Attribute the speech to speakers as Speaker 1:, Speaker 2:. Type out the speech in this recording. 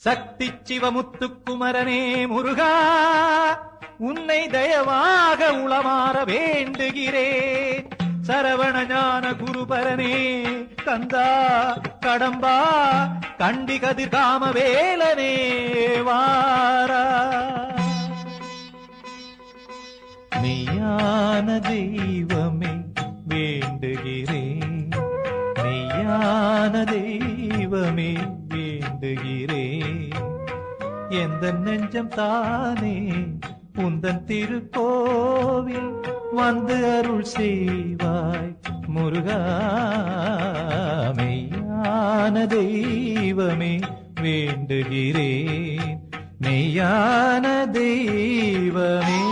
Speaker 1: சக்தி சிவமுத்துக்குமரனே முருகா, உன்னை தயவாக உளமாற வேண்டுகிறேன். சரவண ஞான குருபரனே கந்தா கடம்பா கண்டி கதிர்காம வேலனே வாரா. மெய்யான தெய்வமே வேண்டுகிறேன், மெய்யான தெய்வமே வேண்டுகிறேன். எந்த நெஞ்சம் தானே உந்தன் திருக்கோவில் வந்து அருள் செய்வாய் முருகா. மெய்யான தெய்வமே வேண்டுகிறேன், மெய்யான தெய்வமே.